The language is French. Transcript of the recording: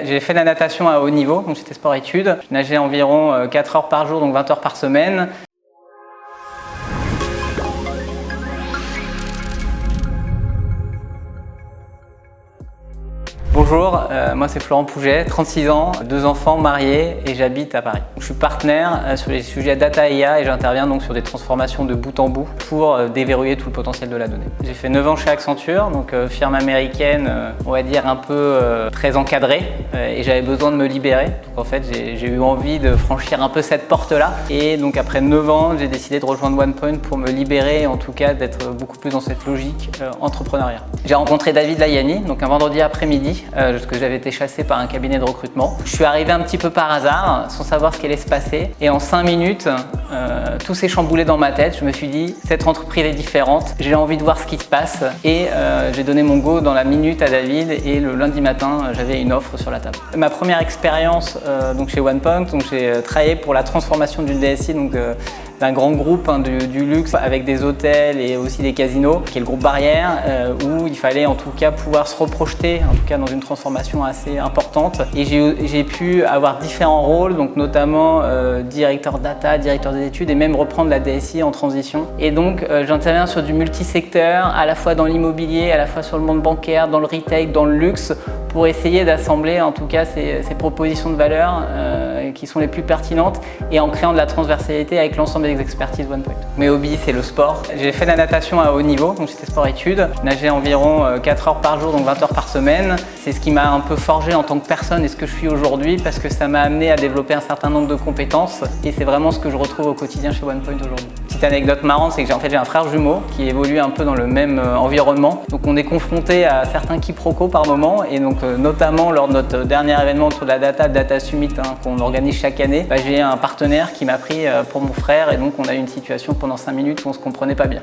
J'ai fait de la natation à haut niveau, donc j'étais sport-études. Je nageais environ 4 heures par jour, donc 20 heures par semaine. Bonjour, moi c'est Florent Pouget, 36 ans, 2 enfants, marié et j'habite à Paris. Je suis partenaire sur les sujets data IA et j'interviens donc sur des transformations de bout en bout pour déverrouiller tout le potentiel de la donnée. J'ai fait 9 ans chez Accenture, donc firme américaine, on va dire un peu très encadrée et j'avais besoin de me libérer. Donc en fait j'ai eu envie de franchir un peu cette porte-là et donc après 9 ans j'ai décidé de rejoindre OnePoint pour me libérer et en tout cas d'être beaucoup plus dans cette logique entrepreneuriat. J'ai rencontré David Layani, donc un vendredi après-midi, parce que j'avais été chassé par un cabinet de recrutement. Je suis arrivé un petit peu par hasard, sans savoir ce qui allait se passer. Et en 5 minutes, tout s'est chamboulé dans ma tête. Je me suis dit, cette entreprise est différente, j'ai envie de voir ce qui se passe. Et j'ai donné mon go dans la minute à David et le lundi matin, j'avais une offre sur la table. Ma première expérience donc chez OnePoint, j'ai travaillé pour la transformation d'une DSI, d'un grand groupe du luxe avec des hôtels et aussi des casinos, qui est le groupe Barrière, où il fallait en tout cas pouvoir se reprojeter, en tout cas dans une transformation assez importante. Et j'ai pu avoir différents rôles, donc notamment directeur data, directeur des études et même reprendre la DSI en transition. Et donc j'interviens sur du multisecteur, à la fois dans l'immobilier, à la fois sur le monde bancaire, dans le retail, dans le luxe, pour essayer d'assembler en tout cas ces propositions de valeur qui sont les plus pertinentes et en créant de la transversalité avec l'ensemble des expertises OnePoint. Mes hobbies, c'est le sport. J'ai fait de la natation à haut niveau, donc j'étais sport-études. Je nageais environ 4 heures par jour, donc 20 heures par semaine. C'est ce qui m'a un peu forgé en tant que personne et ce que je suis aujourd'hui parce que ça m'a amené à développer un certain nombre de compétences et c'est vraiment ce que je retrouve au quotidien chez OnePoint aujourd'hui. Petite anecdote marrante, c'est que j'ai un frère jumeau qui évolue un peu dans le même environnement. Donc on est confronté à certains quiproquos par moment et donc notamment lors de notre dernier événement autour de la Data Summit qu'on organise chaque année, j'ai un partenaire qui m'a pris pour mon frère et donc on a eu une situation pendant 5 minutes où on se comprenait pas bien.